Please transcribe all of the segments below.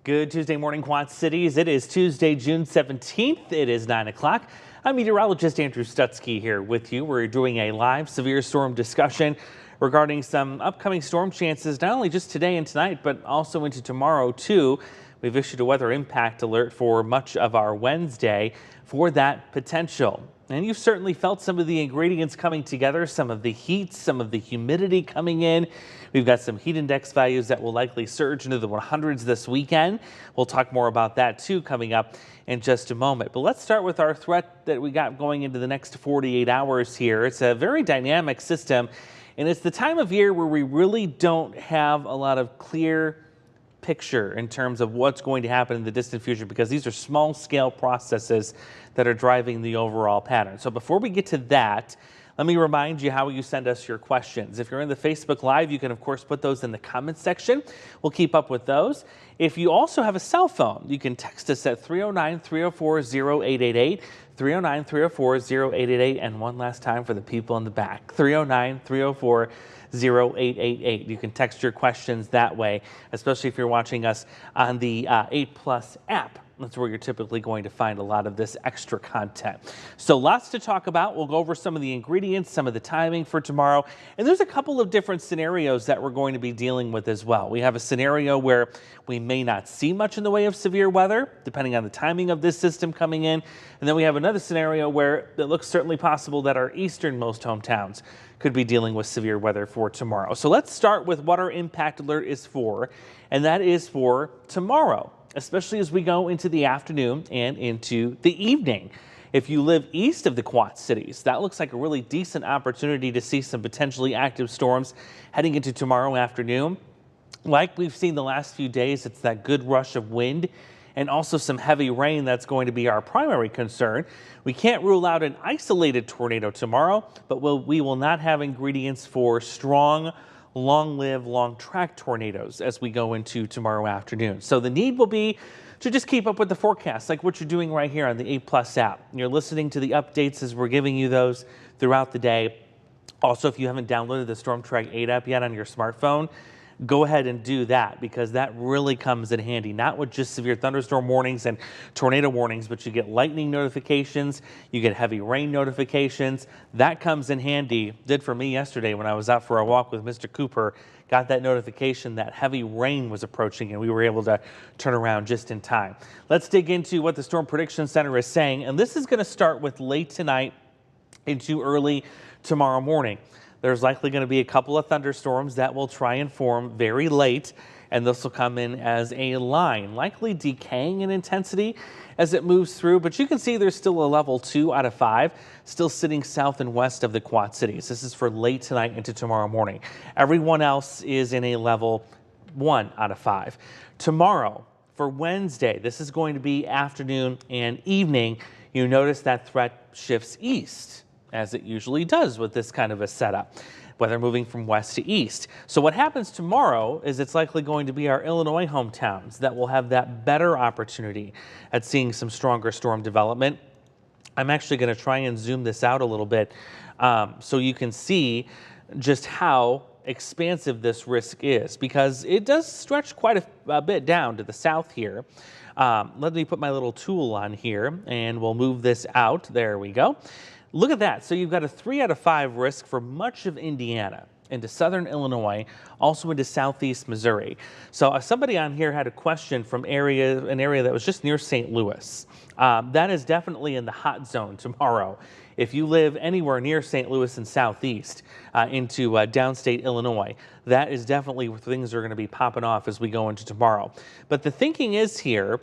Good Tuesday morning, Quad Cities. It is Tuesday, June 17th. It is 9 o'clock. I'm meteorologist Andrew Stutzky here with you. We're doing a live severe storm discussion regarding some upcoming storm chances, not only just today and tonight, but also into tomorrow, too. We've issued a weather impact alert for much of our Wednesday for that potential. And you've certainly felt some of the ingredients coming together, some of the heat, some of the humidity coming in. We've got some heat index values that will likely surge into the 100s this weekend. We'll talk more about that too coming up in just a moment. But let's start with our threat that we got going into the next 48 hours here. It's a very dynamic system, and it's the time of year where we really don't have a lot of clear picture in terms of what's going to happen in the distant future, because these are small scale processes that are driving the overall pattern. So before we get to that, let me remind you how you send us your questions. If you're in the Facebook Live, you can of course put those in the comments section. We'll keep up with those. If you also have a cell phone, you can text us at 309-304-0888, 309-304-0888, and one last time for the people in the back, 309-304-0888. You can text your questions that way, especially if you're watching us on the 8 Plus app. That's where you're typically going to find a lot of this extra content. So lots to talk about. We'll go over some of the ingredients, some of the timing for tomorrow. And there's a couple of different scenarios that we're going to be dealing with as well. We have a scenario where we may not see much in the way of severe weather, depending on the timing of this system coming in. And then we have another scenario where it looks certainly possible that our easternmost hometowns could be dealing with severe weather for tomorrow. So let's start with what our impact alert is for, and that is for tomorrow, especially as we go into the afternoon and into the evening. If you live east of the Quad Cities, that looks like a really decent opportunity to see some potentially active storms heading into tomorrow afternoon. Like we've seen the last few days, it's that good rush of wind and also some heavy rain that's going to be our primary concern. We can't rule out an isolated tornado tomorrow, but we will not have ingredients for strong, long-lived, long-track tornadoes as we go into tomorrow afternoon. So the need will be to just keep up with the forecast, like what you're doing right here on the 8 Plus app. You're listening to the updates as we're giving you those throughout the day. Also, if you haven't downloaded the Storm Track 8 app yet on your smartphone, go ahead and do that, because that really comes in handy, not with just severe thunderstorm warnings and tornado warnings, but you get lightning notifications, you get heavy rain notifications. That comes in handy. Did for me yesterday when I was out for a walk with Mr. Cooper. Got that notification that heavy rain was approaching, and we were able to turn around just in time. Let's dig into what the Storm Prediction Center is saying, and this is going to start with late tonight into early tomorrow morning. There's likely going to be a couple of thunderstorms that will try and form very late, and this will come in as a line, likely decaying in intensity as it moves through. But you can see there's still a level 2 out of 5, still sitting south and west of the Quad Cities. This is for late tonight into tomorrow morning. Everyone else is in a level 1 out of 5. Tomorrow, for Wednesday, this is going to be afternoon and evening. You notice that threat shifts east, as it usually does with this kind of a setup, weather moving from west to east. So what happens tomorrow is it's likely going to be our Illinois hometowns that will have that better opportunity at seeing some stronger storm development. I'm actually going to try and zoom this out a little bit so you can see just how expansive this risk is, because it does stretch quite a bit down to the south here. Let me put my little tool on here and we'll move this out. There we go. Look at that. So you've got a 3 out of 5 risk for much of Indiana, into southern Illinois, also into southeast Missouri. So somebody on here had a question from an area that was just near St. Louis. That is definitely in the hot zone tomorrow. If you live anywhere near St. Louis and southeast into downstate Illinois, that is definitely where things are going to be popping off as we go into tomorrow. But the thinking is here,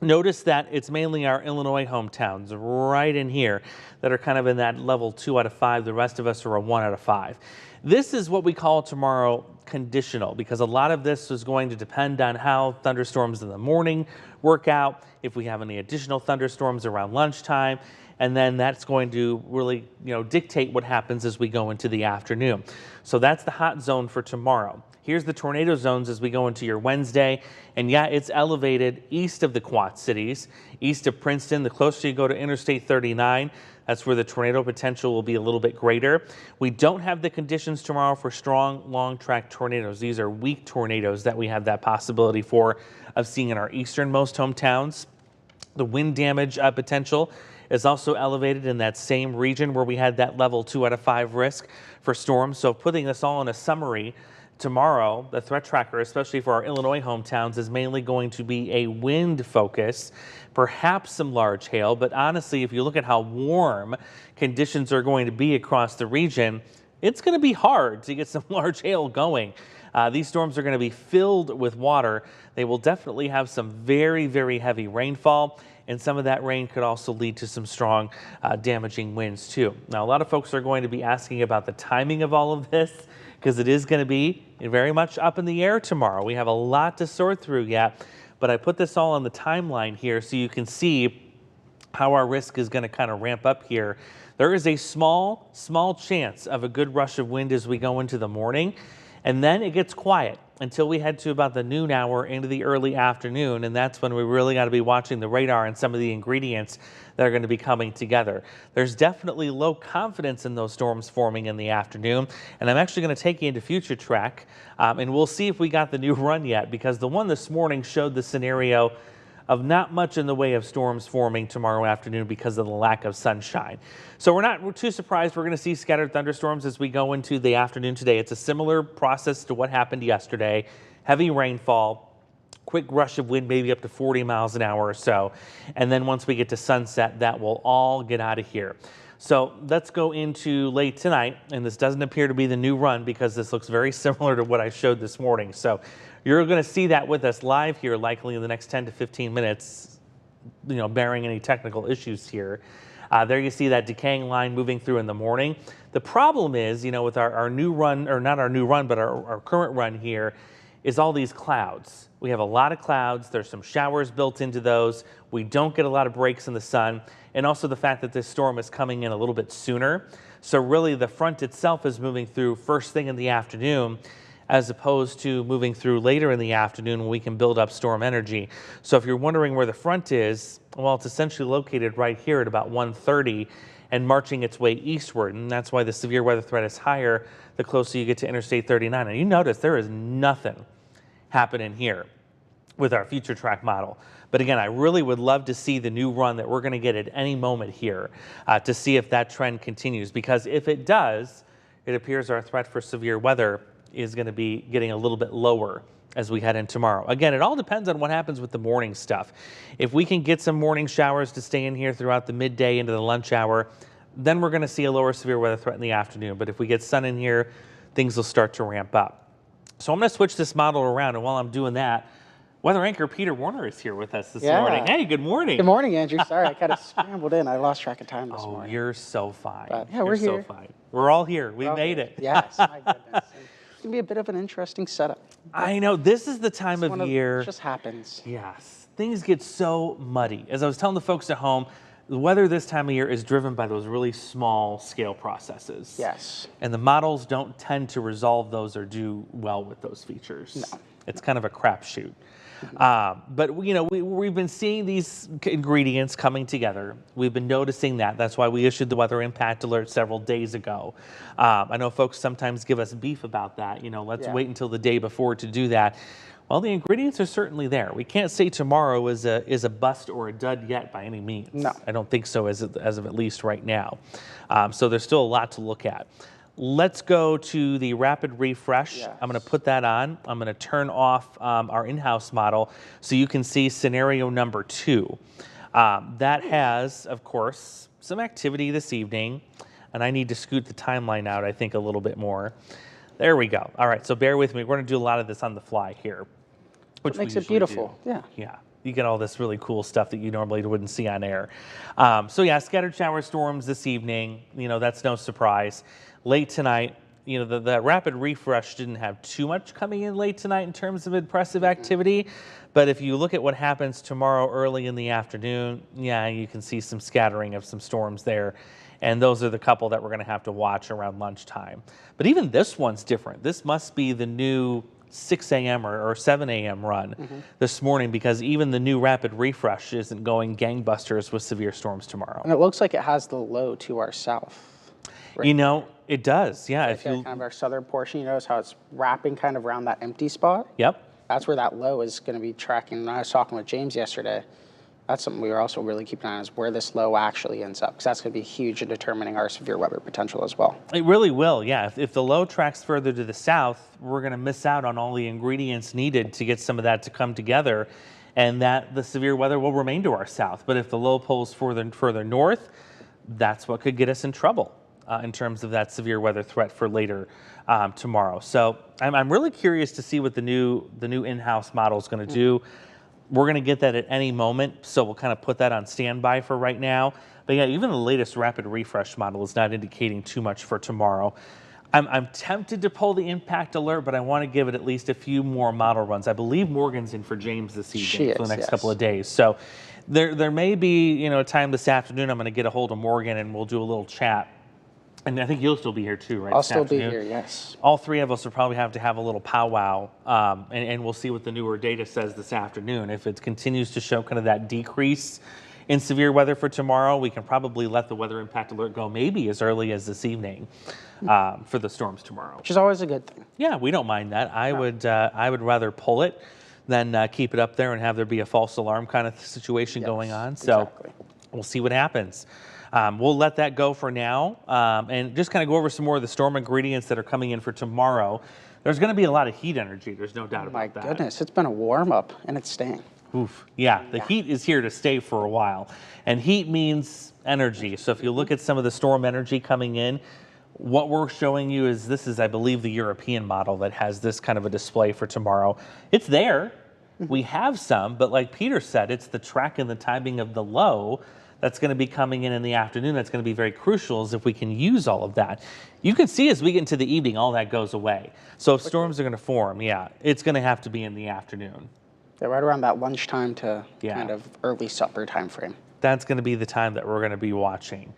notice that it's mainly our Illinois hometowns right in here that are kind of in that level 2 out of 5. The rest of us are a 1 out of 5. This is what we call tomorrow conditional, because a lot of this is going to depend on how thunderstorms in the morning work out, if we have any additional thunderstorms around lunchtime, and then that's going to really, dictate what happens as we go into the afternoon. So that's the hot zone for tomorrow. Here's the tornado zones as we go into your Wednesday. And yeah, it's elevated east of the Quad Cities, east of Princeton. The closer you go to Interstate 39, that's where the tornado potential will be a little bit greater. We don't have the conditions tomorrow for strong, long-track tornadoes. These are weak tornadoes that we have that possibility for of seeing in our easternmost hometowns. The wind damage potential is also elevated in that same region where we had that level 2 out of 5 risk for storms. So putting this all in a summary, tomorrow, the threat tracker, especially for our Illinois hometowns, is mainly going to be a wind focus, perhaps some large hail. But honestly, if you look at how warm conditions are going to be across the region, it's going to be hard to get some large hail going. These storms are going to be filled with water. They will definitely have some very, very heavy rainfall, and some of that rain could also lead to some strong damaging winds too. Now, a lot of folks are going to be asking about the timing of all of this, because it is going to be very much up in the air tomorrow. We have a lot to sort through yet, but I put this all on the timeline here so you can see how our risk is going to kind of ramp up here. There is a small chance of a good rush of wind as we go into the morning, and then it gets quiet until we head to about the noon hour into the early afternoon, and that's when we really got to be watching the radar and some of the ingredients that are going to be coming together. There's definitely low confidence in those storms forming in the afternoon, and I'm actually going to take you into Future Track, and we'll see if we got the new run yet, because the one this morning showed the scenario of not much in the way of storms forming tomorrow afternoon because of the lack of sunshine. So we're too surprised. We're going to see scattered thunderstorms as we go into the afternoon today. It's a similar process to what happened yesterday. Heavy rainfall, quick rush of wind, maybe up to 40 miles an hour or so. And then once we get to sunset, that will all get out of here. So let's go into late tonight, and this doesn't appear to be the new run because this looks very similar to what I showed this morning. So you're going to see that with us live here, likely in the next 10 to 15 minutes, barring any technical issues here. There you see that decaying line moving through in the morning. The problem is, with our new run, or not our new run, but our current run here, is all these clouds. We have a lot of clouds. There's some showers built into those. We don't get a lot of breaks in the sun. And also the fact that this storm is coming in a little bit sooner. So really the front itself is moving through first thing in the afternoon, as opposed to moving through later in the afternoon when we can build up storm energy. So if you're wondering where the front is, well, it's essentially located right here at about 1:30 and marching its way eastward. And that's why the severe weather threat is higher the closer you get to Interstate 39. And you notice there is nothing happening here with our Future Track model. But again, I really would love to see the new run that we're going to get at any moment here to see if that trend continues. Because if it does, it appears our threat for severe weather is going to be getting a little bit lower as we head in tomorrow. Again, it all depends on what happens with the morning stuff. If we can get some morning showers to stay in here throughout the midday into the lunch hour, then we're going to see a lower severe weather threat in the afternoon. But if we get sun in here, things will start to ramp up. So I'm going to switch this model around, and while I'm doing that, weather anchor Peter Warner is here with us this morning. Hey, good morning. Good morning, Andrew. Sorry, I kind of scrambled in. I lost track of time this morning. Oh, you're so fine. But, yeah, we're here. So fine. We're all here. We made it. Yes, my goodness. It's going to be a bit of an interesting setup. I know. This is the time of year. It just happens. Yes. Things get so muddy. As I was telling the folks at home, the weather this time of year is driven by those really small scale processes. Yes. And the models don't tend to resolve those or do well with those features. No. It's kind of a crapshoot. But we've been seeing these ingredients coming together. We've been noticing that. That's why we issued the weather impact alert several days ago. I know folks sometimes give us beef about that. Let's wait until the day before to do that. Well, the ingredients are certainly there. We can't say tomorrow is a bust or a dud yet by any means. No. I don't think so as of at least right now. So there's still a lot to look at. Let's go to the rapid refresh. Yes. I'm going to put that on. I'm going to turn off our in-house model so you can see scenario number 2. That has, of course, some activity this evening, and I need to scoot the timeline out, I think, a little bit more. There we go. All right, so bear with me. We're going to do a lot of this on the fly here, which makes it beautiful. Yeah. Yeah. You get all this really cool stuff that you normally wouldn't see on air. So yeah, scattered shower storms this evening. That's no surprise. Late tonight, the rapid refresh didn't have too much coming in late tonight in terms of impressive activity. But if you look at what happens tomorrow early in the afternoon, yeah, you can see some scattering of some storms there. And those are the couple that we're going to have to watch around lunchtime. But even this one's different. This must be the new 6 a.m. or 7 a.m. run this morning, because even the new rapid refresh isn't going gangbusters with severe storms tomorrow. And it looks like it has the low to our south. Right? You know, it does. Yeah. If kind of our southern portion, you notice how it's wrapping kind of around that empty spot? Yep. That's where that low is going to be tracking. When I was talking with James yesterday, that's something we were also really keeping an eye on, is where this low actually ends up, because that's going to be huge in determining our severe weather potential as well. It really will, yeah. If the low tracks further to the south, we're going to miss out on all the ingredients needed to get some of that to come together, and that the severe weather will remain to our south. But if the low pulls further north, that's what could get us in trouble in terms of that severe weather threat for later tomorrow. So I'm really curious to see what the new in-house model is going to do. We're going to get that at any moment, so we'll kind of put that on standby for right now. But yeah, even the latest rapid refresh model is not indicating too much for tomorrow. I'm tempted to pull the impact alert, but I want to give it at least a few more model runs. I believe Morgan's in for James this evening for the next couple of days. So there may be a time this afternoon I'm going to get a hold of Morgan and we'll do a little chat. And I think you'll still be here too, right? I'll still be here, yes. All three of us will probably have to have a little powwow, and we'll see what the newer data says this afternoon. If it continues to show kind of that decrease in severe weather for tomorrow, we can probably let the weather impact alert go maybe as early as this evening for the storms tomorrow. Which is always a good thing. Yeah, we don't mind that. I would rather pull it than keep it up there and have there be a false alarm kind of situation going on. So exactly. We'll see what happens. We'll let that go for now and just kind of go over some more of the storm ingredients that are coming in for tomorrow. There's going to be a lot of heat energy. There's no doubt about that. My goodness, it's been a warm up and it's staying. Oof. Yeah, the heat is here to stay for a while. And heat means energy. So if you look at some of the storm energy coming in, what we're showing you is this is, I believe, the European model that has this kind of a display for tomorrow. It's there. We have some, but like Peter said, it's the track and the timing of the low that's going to be coming in the afternoon. That's going to be very crucial, is if we can use all of that. You can see as we get into the evening, all that goes away. So if storms are going to form, yeah, it's going to have to be in the afternoon. Yeah, right around that lunchtime to kind of early supper time frame. That's going to be the time that we're going to be watching.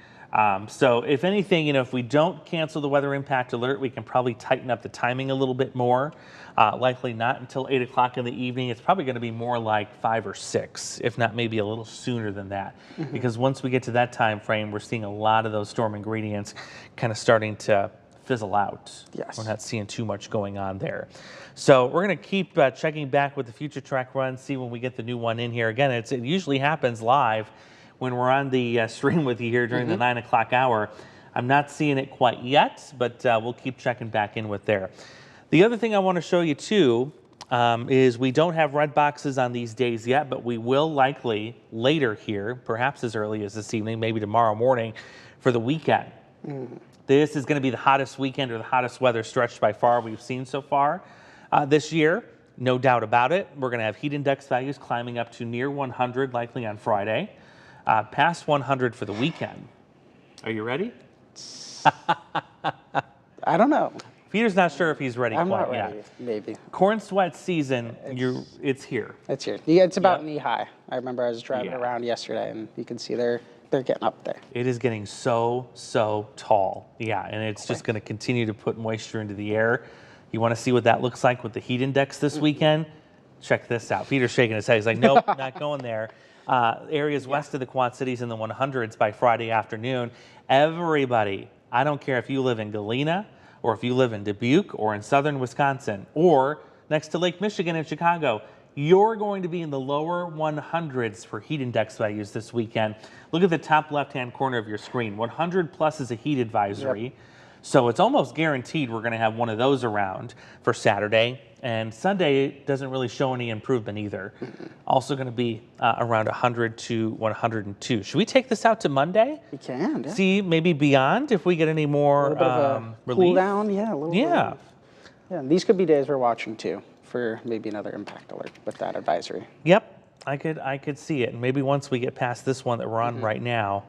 So if anything, if we don't cancel the weather impact alert, we can probably tighten up the timing a little bit more. Likely not until 8 o'clock in the evening. It's probably going to be more like 5 or 6, if not maybe a little sooner than that. Because once we get to that time frame, we're seeing a lot of those storm ingredients kind of starting to fizzle out. Yes. We're not seeing too much going on there. So we're going to keep checking back with the future track run, see when we get the new one in here. Again, it usually happens live when we're on the stream with you here during the 9 o'clock hour. I'm not seeing it quite yet, but we'll keep checking back in with there. The other thing I want to show you too is we don't have red boxes on these days yet, but we will likely later here, perhaps as early as this evening, maybe tomorrow morning for the weekend. This is going to be the hottest weekend or the hottest weather stretch by far we've seen so far this year. No doubt about it. We're going to have heat index values climbing up to near 100 likely on Friday, past 100 for the weekend. Are you ready? I don't know. Peter's not sure if he's ready I'm quite not ready, yet. maybe. Corn sweat season, it's here. It's here. Yeah, it's about knee high. I remember I was driving around yesterday, and you can see they're getting up there. It is getting so tall. Yeah, and it's just going to continue to put moisture into the air. You want to see what that looks like with the heat index this weekend? Check this out. Peter's shaking his head. He's like, nope, not going there. Areas west of the Quad Cities in the 100s by Friday afternoon. Everybody, I don't care if you live in Galena, or if you live in Dubuque or in southern Wisconsin or next to Lake Michigan in Chicago, you're going to be in the lower 100s for heat index values this weekend. Look at the top left-hand corner of your screen. 100 plus is a heat advisory. Yep. So it's almost guaranteed we're going to have one of those around for Saturday. And Sunday doesn't really show any improvement either. Also going to be around 100 to 102. Should we take this out to Monday? We can, yeah. See maybe beyond if we get any more relief? Cool down, yeah, a little relief. Yeah, and these could be days we're watching too for maybe another impact alert with that advisory. Yep, I could see it. And maybe once we get past this one that we're on right now,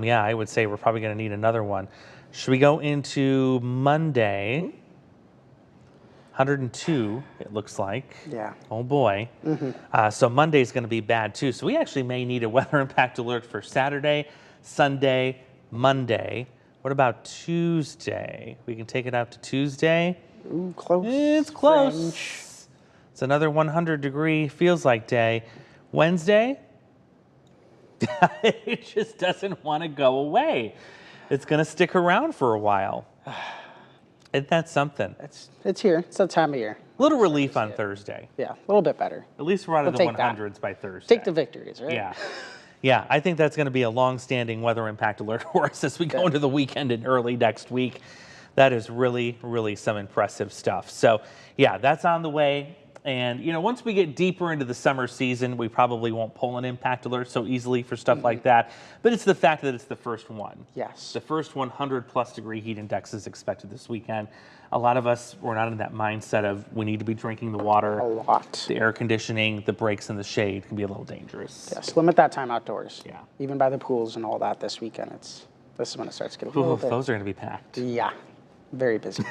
yeah, I would say we're probably going to need another one. Should we go into Monday? 102, it looks like. Yeah. Oh boy. So Monday's going to be bad too. So we actually may need a weather impact alert for Saturday, Sunday, Monday. What about Tuesday? We can take it out to Tuesday. Ooh, close. It's close. Fringe. It's another 100-degree feels like day. Wednesday, it just doesn't want to go away. It's going to stick around for a while. Isn't that something? It's here. It's that time of year. A little relief on Thursday. Yeah, a little bit better. At least we're out of the We'll take that. 100s by Thursday. Take the victories, right? Yeah. Yeah, I think that's going to be a long-standing weather impact alert for us as we go into the weekend and early next week. That is really, really some impressive stuff. So, yeah, that's on the way. And, you know, once we get deeper into the summer season, we probably won't pull an impact alert so easily for stuff like that. But it's the fact that it's the first one. Yes. The first 100-plus degree heat index is expected this weekend. A lot of us, we're not in that mindset of we need to be drinking the water. A lot. The air conditioning, the breaks in the shade can be a little dangerous. Yes, limit that time outdoors. Yeah. Even by the pools and all that this weekend. This is when it starts getting a Ooh, little bit. those are going to be packed. Yeah. Very busy.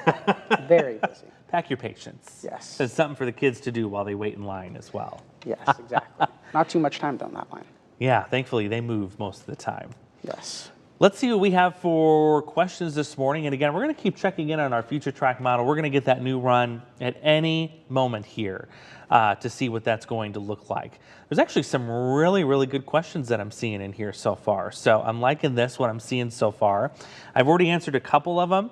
Very busy. Pack your patience. Yes. It's something for the kids to do while they wait in line as well. Yes, exactly. Not too much time down that line. Yeah, thankfully they move most of the time. Yes. Let's see what we have for questions this morning. And again, we're going to keep checking in on our future track model. We're going to get that new run at any moment here to see what that's going to look like. There's actually some really, really good questions that I'm seeing in here so far. So I'm liking this, what I'm seeing so far. I've already answered a couple of them.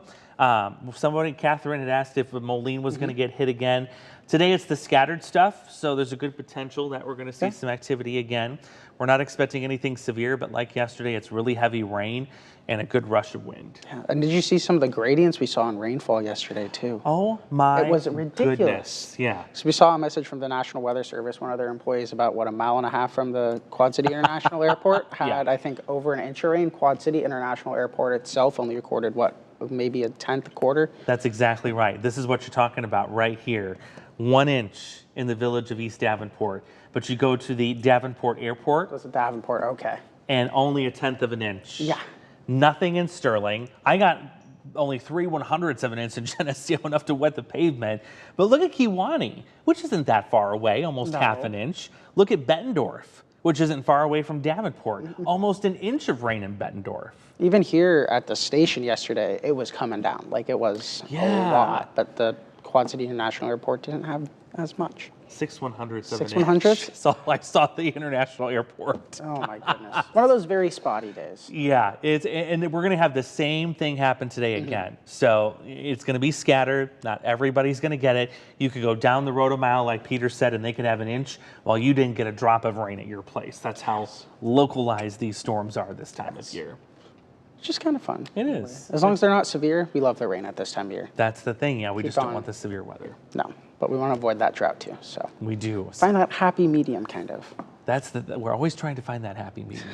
Somebody, Catherine, had asked if Moline was going to get hit again. Today it's the scattered stuff, so there's a good potential that we're going to see some activity again. We're not expecting anything severe, but like yesterday, it's really heavy rain and a good rush of wind. Yeah. And did you see some of the gradients we saw in rainfall yesterday, too? Oh, my It was ridiculous. goodness. Yeah. So we saw a message from the National Weather Service. One of their employees, about, what, a mile and a half from the Quad City International Airport, had, I think, over an inch of rain. Quad City International Airport itself only recorded, what, maybe a tenth, a quarter? That's exactly right. This is what you're talking about right here. 1 inch in the village of East Davenport. But you go to the Davenport Airport. Was it Davenport? Okay. And only a tenth of an inch. Yeah. Nothing in Sterling. I got only 3/100ths of an inch in Geneseo, enough to wet the pavement. But look at Kewanee, which isn't that far away, almost half an inch. Look at Bettendorf, which isn't far away from Davenport. Almost an inch of rain in Bettendorf. Even here at the station yesterday, it was coming down. Like, it was a lot. But the Quad City International Airport didn't have as much. 6/100ths of an 6/100ths? inch. So I saw the international airport. Oh, my goodness. One of those very spotty days. Yeah, and we're going to have the same thing happen today again. So it's going to be scattered. Not everybody's going to get it. You could go down the road a mile, like Peter said, and they could have an inch while you didn't get a drop of rain at your place. That's how localized these storms are this time of year. It's just kind of fun. It is. As long as they're not severe, we love the rain at this time of year. That's the thing. Yeah, we just don't on. want the severe weather. No, but we want to avoid that drought too. So We do. find that happy medium, kind of. We're always trying to find that happy medium.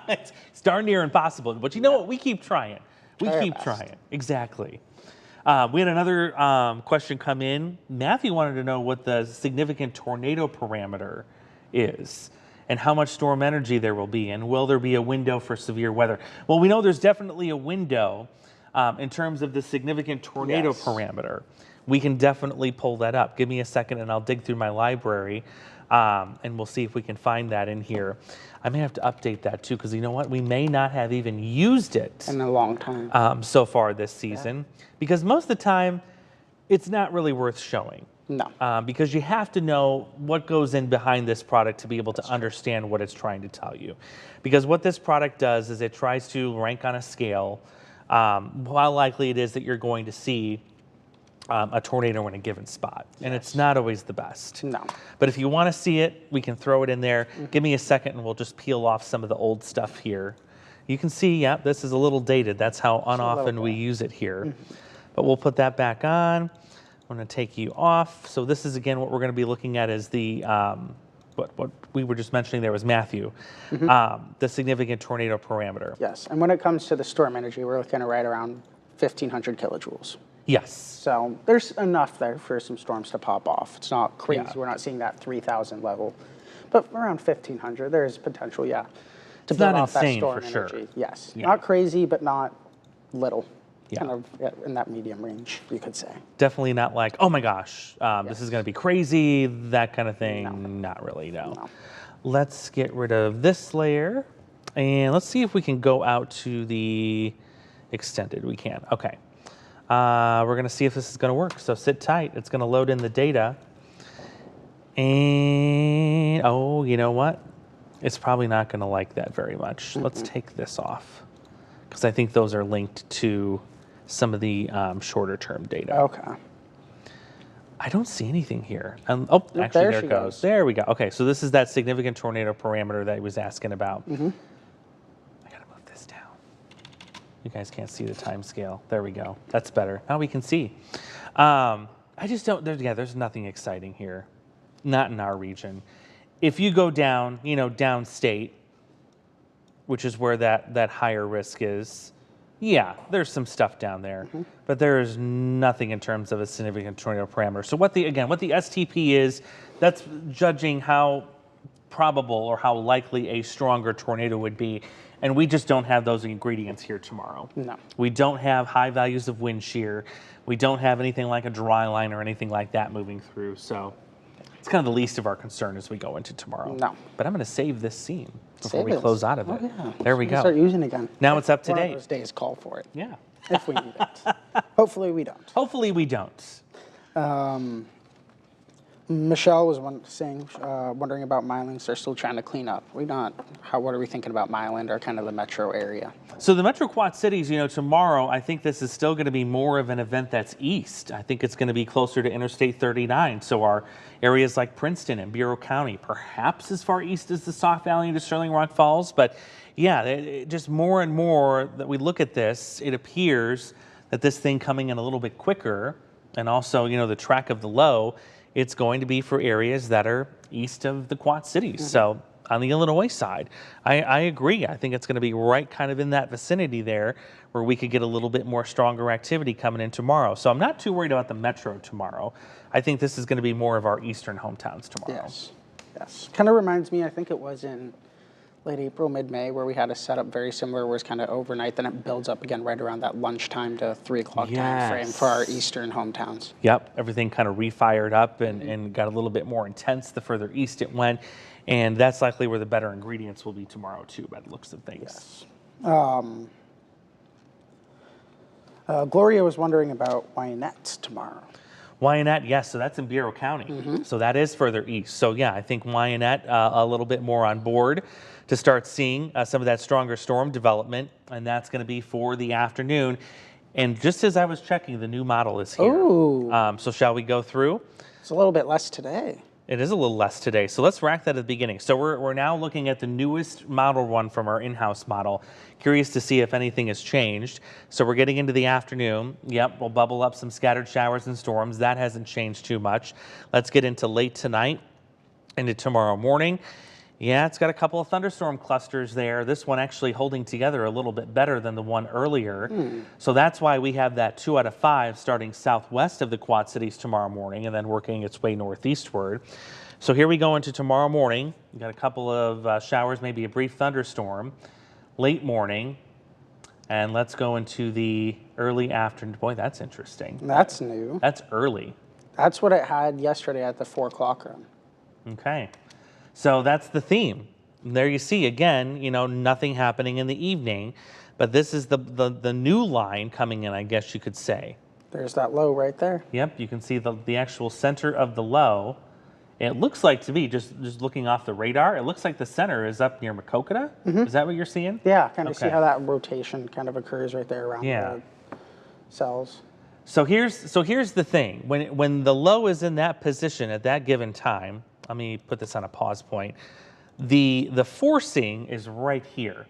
It's darn near impossible, but you know what? We keep trying. We Try our keep best. trying. Exactly. We had another question come in. Matthew wanted to know what the significant tornado parameter is and how much storm energy there will be, and will there be a window for severe weather? Well, we know there's definitely a window in terms of the significant tornado parameter. We can definitely pull that up. Give me a second and I'll dig through my library and we'll see if we can find that in here. I may have to update that too, because you know what? We may not have even used it In a long time. so far this season, because most of the time it's not really worth showing. No. Because you have to know what goes in behind this product to be able to understand what it's trying to tell you. Because what this product does is it tries to rank on a scale how likely it is that you're going to see a tornado in a given spot. And it's not always the best. No. But if you want to see it, we can throw it in there. Give me a second and we'll just peel off some of the old stuff here. You can see, yeah, this is a little dated. That's how unoften we use it here. But we'll put that back on. I'm going to take you off. So this is, again, what we're going to be looking at is the, what we were just mentioning there was Matthew, the significant tornado parameter. Yes. And when it comes to the storm energy, we're looking at right around 1,500 kilojoules. Yes. So there's enough there for some storms to pop off. It's not crazy. Yeah. We're not seeing that 3,000 level. But around 1,500, there's potential, to It's build not off that insane storm for energy. sure. Yes. Yeah. Not crazy, but not little. Yeah. Kind of in that medium range, you could say. Definitely not like, oh my gosh, this is going to be crazy, that kind of thing. Not really, no. Let's get rid of this layer. And let's see if we can go out to the extended. We can. Okay. We're going to see if this is going to work. So sit tight. It's going to load in the data. And, oh, you know what? It's probably not going to like that very much. Let's take this off because I think those are linked to some of the shorter term data. Okay. I don't see anything here. Oh, actually, there it goes. There we go. Okay, so this is that significant tornado parameter that he was asking about. I got to move this down. You guys can't see the time scale. There we go. That's better. Now we can see. I just don't, there's nothing exciting here. Not in our region. If you go down, downstate, which is where that higher risk is, yeah, there's some stuff down there, but there is nothing in terms of a significant tornado parameter. So what the STP is, that's judging how probable or how likely a stronger tornado would be. And we just don't have those ingredients here tomorrow. No. We don't have high values of wind shear. We don't have anything like a dry line or anything like that moving through. So it's kind of the least of our concern as we go into tomorrow. No. But I'm going to save this scene before we close out of it. Oh, yeah. There we go. Start using it again. Now it's up to date. One of those days call for it. Yeah. If we need it. Hopefully we don't. Hopefully we don't. Michelle was wondering about Milands. They're still trying to clean up. What are we thinking about Milan or kind of the metro area? So the Metro Quad Cities, tomorrow, I think this is still going to be more of an event that's east. I think it's going to be closer to Interstate 39. So our areas like Princeton and Bureau County, perhaps as far east as the Sauk Valley into Sterling Rock Falls. But yeah, just more and more that we look at this, it appears that this thing coming in a little bit quicker, and also, the track of the low, it's going to be for areas that are east of the Quad Cities. So on the Illinois side, I agree. I think it's going to be right kind of in that vicinity there where we could get a little bit more stronger activity coming in tomorrow. So I'm not too worried about the metro tomorrow. I think this is going to be more of our eastern hometowns tomorrow. Yes. Kind of reminds me, I think it was in late April, mid-May, where we had a setup very similar where it's kind of overnight, then it builds up again right around that lunchtime to 3 o'clock time frame for our eastern hometowns. Yep, everything kind of refired up and got a little bit more intense the further east it went. And that's likely where the better ingredients will be tomorrow, too, by the looks of things. Yes. Gloria was wondering about Wyanett tomorrow. Wyanett, yes, so that's in Bureau County. So that is further east. So, yeah, I think Wyanett a little bit more on board to start seeing some of that stronger storm development, and that's going to be for the afternoon. And just as I was checking, the new model is here. So shall we go through? It's a little bit less today. It is a little less today. So let's rack that at the beginning. So we're now looking at the newest model one from our in-house model. Curious to see if anything has changed. So we're getting into the afternoon. Yep, we'll bubble up some scattered showers and storms. That hasn't changed too much. Let's get into late tonight, into tomorrow morning. Yeah, it's got a couple of thunderstorm clusters there. This one actually holding together a little bit better than the one earlier. So that's why we have that 2 out of 5 starting southwest of the Quad Cities tomorrow morning and then working its way northeastward. So here we go into tomorrow morning. We've got a couple of showers, maybe a brief thunderstorm. Late morning. And let's go into the early afternoon. Boy, that's interesting. That's new. That's early. That's what it had yesterday at the 4 o'clock run. Okay. So that's the theme. There you see, again, nothing happening in the evening, but this is the new line coming in, I guess you could say. There's that low right there. Yep, you can see the actual center of the low. It looks like to me, just looking off the radar, it looks like the center is up near Maquoketa. Is that what you're seeing? Yeah, kind of see how that rotation kind of occurs right there around the cells. So here's the thing. When the low is in that position at that given time, let me put this on a pause point. The forcing is right here.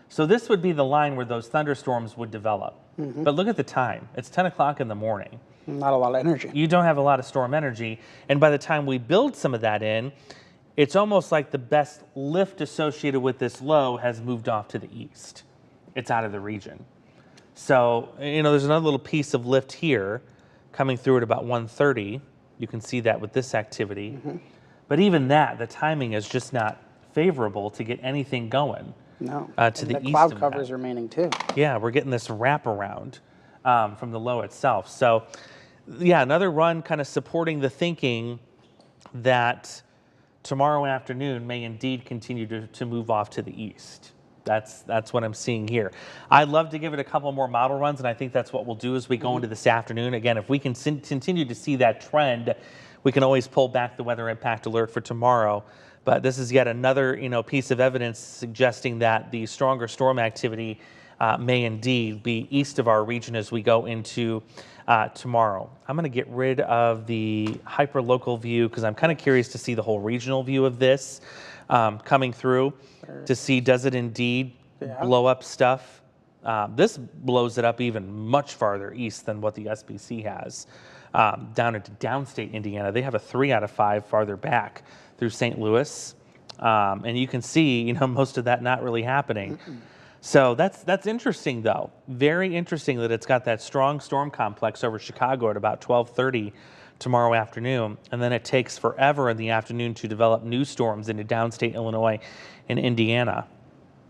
So this would be the line where those thunderstorms would develop. But look at the time. It's 10 o'clock in the morning. Not a lot of energy. You don't have a lot of storm energy. And by the time we build some of that in, it's almost like the best lift associated with this low has moved off to the east. It's out of the region. So, there's another little piece of lift here coming through at about 1:30. You can see that with this activity. But even that, the timing is just not favorable to get anything going. No. To the east. The cloud cover is remaining too. Yeah, we're getting this wraparound from the low itself. So, yeah, another run kind of supporting the thinking that tomorrow afternoon may indeed continue to move off to the east. That's what I'm seeing here. I'd love to give it a couple more model runs, and I think that's what we'll do as we go into this afternoon. Again, if we can continue to see that trend, we can always pull back the weather impact alert for tomorrow. But this is yet another, piece of evidence suggesting that the stronger storm activity may indeed be east of our region as we go into tomorrow. I'm going to get rid of the hyper-local view because I'm kind of curious to see the whole regional view of this coming through to see does it indeed blow up stuff. This blows it up even much farther east than what the SPC has. Down into downstate Indiana, they have a 3 out of 5 farther back through St. Louis. And you can see, most of that not really happening. So that's interesting, though. Very interesting that it's got that strong storm complex over Chicago at about 12:30 tomorrow afternoon, and then it takes forever in the afternoon to develop new storms into downstate Illinois and Indiana.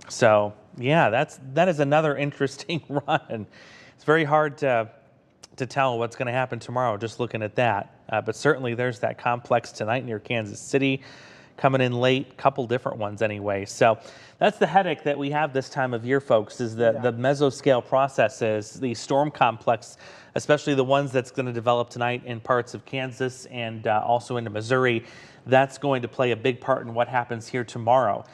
So yeah, that is another interesting run. It's very hard to tell what's going to happen tomorrow just looking at that. But certainly there's that complex tonight near Kansas City coming in late, couple different ones anyway. So that's the headache that we have this time of year, folks, is the mesoscale processes, the storm complex, especially the ones that's going to develop tonight in parts of Kansas and also into Missouri. That's going to play a big part in what happens here tomorrow.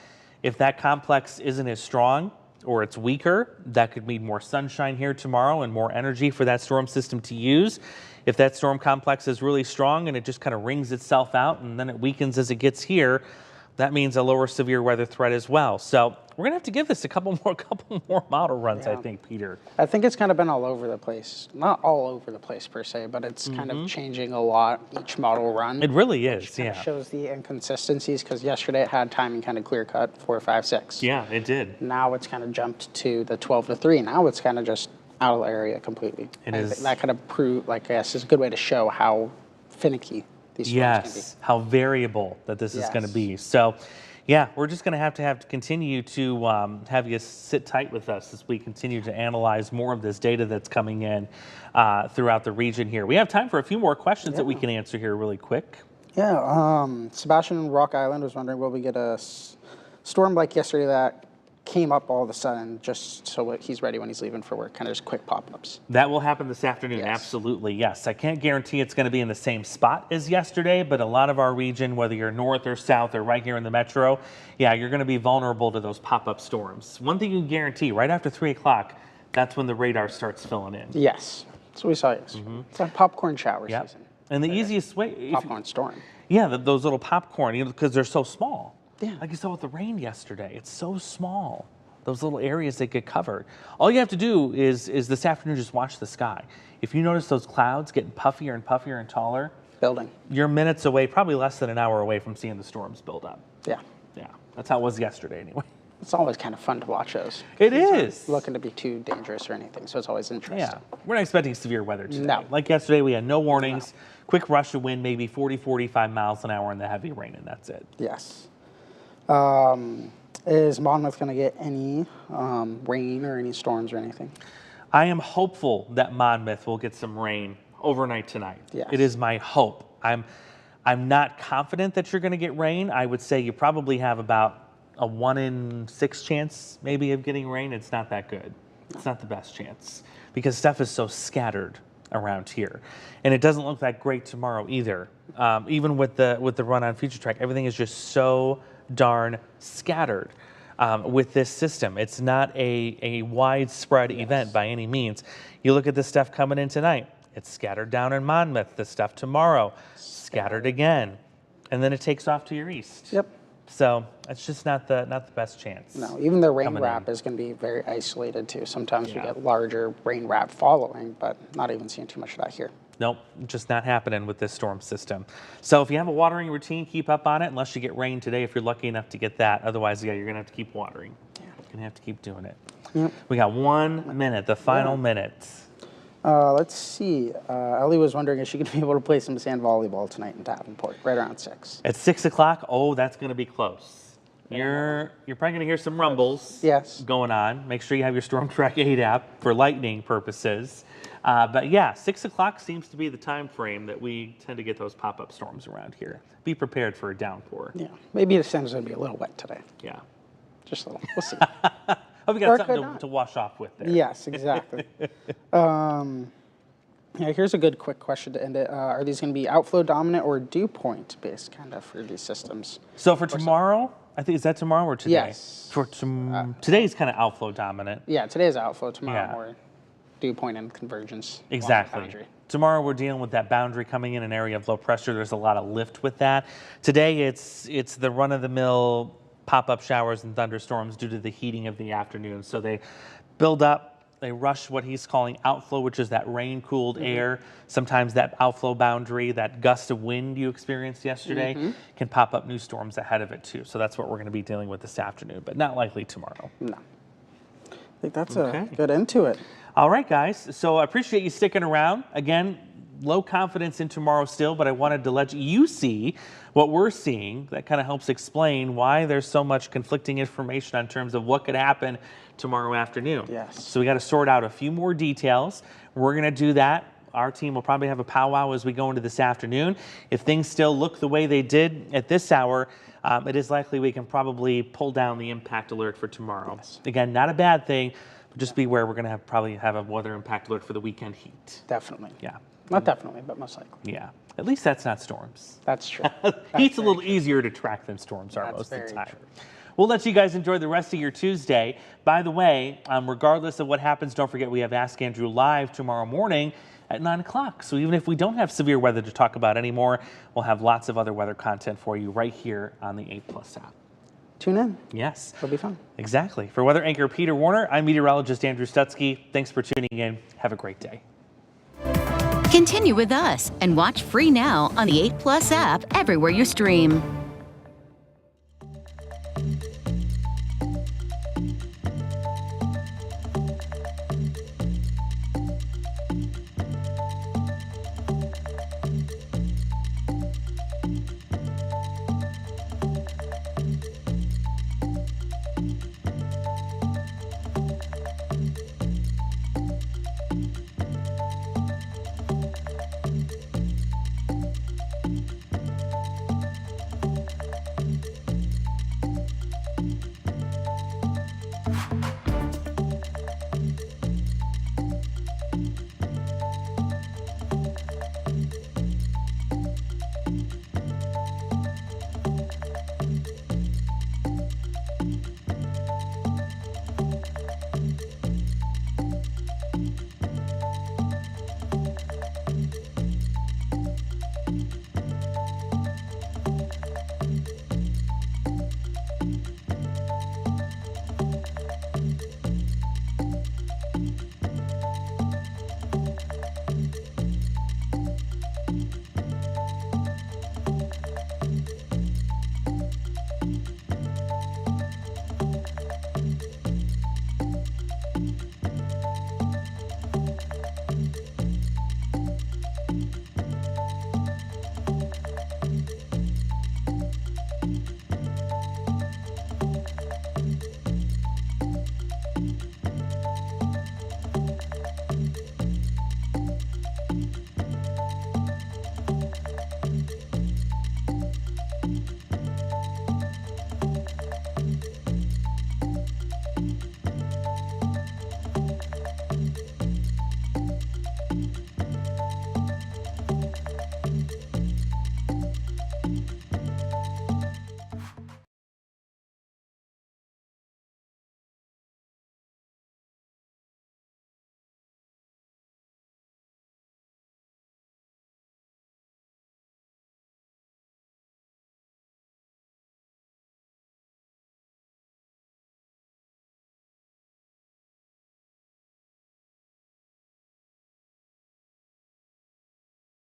If that complex isn't as strong or it's weaker, that could mean more sunshine here tomorrow and more energy for that storm system to use. If that storm complex is really strong and it just kind of wrings itself out and then it weakens as it gets here, that means a lower severe weather threat as well. So we're going to have to give this a couple more model runs, I think, Peter. I think it's kind of been all over the place. Not all over the place per se, but it's kind of changing a lot each model run. It really is, which kind of shows the inconsistencies because yesterday it had timing kind of clear cut 4, 5, 6. Yeah, it did. Now it's kind of jumped to the 12 to 3. Now it's kind of just out of the area completely. It is. That kind of prove, I guess, is a good way to show how finicky these storms can be. How variable that this is going to be. So, yeah, we're just going to have to continue to have you sit tight with us as we continue to analyze more of this data that's coming in throughout the region here. We have time for a few more questions that we can answer here really quick. Yeah, Sebastian in Rock Island was wondering, will we get a storm like yesterday that came up all of a sudden just so he's ready when he's leaving for work, kind of just quick pop-ups? That will happen this afternoon, absolutely, yes. I can't guarantee it's going to be in the same spot as yesterday, but a lot of our region, whether you're north or south or right here in the metro, you're going to be vulnerable to those pop-up storms. One thing you can guarantee, right after 3 o'clock, that's when the radar starts filling in. Yes, that's what we saw yesterday. It's like popcorn shower season. And the easiest way... Popcorn storm. Yeah, those little popcorn, because they're so small. Yeah. Like you saw with the rain yesterday, it's so small. Those little areas that get covered. All you have to do is this afternoon just watch the sky. If you notice those clouds getting puffier and puffier and taller, building, you're minutes away, probably less than an hour away from seeing the storms build up. Yeah. That's how it was yesterday anyway. It's always kind of fun to watch those. It is. Not looking to be too dangerous or anything, so it's always interesting. Yeah, we're not expecting severe weather today. No. Like yesterday, we had no warnings. Quick rush of wind, maybe 40, 45 miles an hour in the heavy rain, and that's it. Yes. Is Monmouth going to get any rain or any storms or anything? I am hopeful that Monmouth will get some rain overnight tonight. Yes. It is my hope. I'm not confident that you're going to get rain. I would say you probably have about a 1 in 6 chance maybe of getting rain. It's not that good. It's not the best chance because stuff is so scattered around here. And it doesn't look that great tomorrow either. Even with the run on Future Track, everything is just so darn scattered with this system. It's not a widespread event by any means. You look at the stuff coming in tonight. It's scattered down in Monmouth. The stuff tomorrow, scattered again. And then it takes off to your east. Yep. So it's just not the best chance. No, even the rain wrap is going to be very isolated too. Sometimes we get larger rain wrap following, but not even seeing too much of that here. Nope, just not happening with this storm system. So if you have a watering routine, keep up on it, unless you get rain today, if you're lucky enough to get that. Otherwise, you're going to have to keep watering. You're going to have to keep doing it. Yep. We got 1 minute, the final minute. Let's see. Ellie was wondering if she could be able to play some sand volleyball tonight in Davenport, right around 6. At 6 o'clock? Oh, that's going to be close. You're probably going to hear some rumbles going on. Make sure you have your Storm Track 8 app for lightning purposes. But yeah, 6 o'clock seems to be the time frame that we tend to get those pop-up storms around here. Be prepared for a downpour. Yeah, maybe the sand's going to be a little wet today. Yeah. Just a little. We'll see. Hope you Or got it could something not. to wash off with there. Yes, exactly. Yeah, here's a good quick question to end it. Are these going to be outflow dominant or dew point based kind of for these systems? So for tomorrow, I think, is that tomorrow or today? Yes. For today's kind of outflow dominant. Yeah, today's outflow, tomorrow Yeah. more dew point and convergence. along the Exactly. boundary. Tomorrow we're dealing with that boundary coming in an area of low pressure. There's a lot of lift with that. Today it's the run-of-the-mill pop-up showers and thunderstorms due to the heating of the afternoon. So they build up. They rush what he's calling outflow, which is that rain-cooled air. Sometimes that outflow boundary, that gust of wind you experienced yesterday, can pop up new storms ahead of it too. So that's what we're going to be dealing with this afternoon, but not likely tomorrow. No. I think that's a good end to it. All right, guys. So I appreciate you sticking around. Again, low confidence in tomorrow still, but I wanted to let you see what we're seeing. That kind of helps explain why there's so much conflicting information on terms of what could happen tomorrow afternoon. Yes. So we got to sort out a few more details. We're going to do that. Our team will probably have a powwow as we go into this afternoon. If things still look the way they did at this hour, it is likely we can probably pull down the impact alert for tomorrow. Yes. Again, not a bad thing, but just beware, we're going to probably have a weather impact alert for the weekend heat. Definitely. Yeah. Not definitely, but most likely. Yeah. At least that's not storms. That's true. Heat's a little easier to track than storms are That's most of the very time. true. We'll let you guys enjoy the rest of your Tuesday. By the way, regardless of what happens, don't forget we have Ask Andrew live tomorrow morning at 9 o'clock. So even if we don't have severe weather to talk about anymore, we'll have lots of other weather content for you right here on the 8 Plus app. Tune in. Yes. It'll be fun. Exactly. For weather anchor Peter Warner, I'm meteorologist Andrew Stutzky. Thanks for tuning in. Have a great day. Continue with us and watch free now on the 8 Plus app everywhere you stream.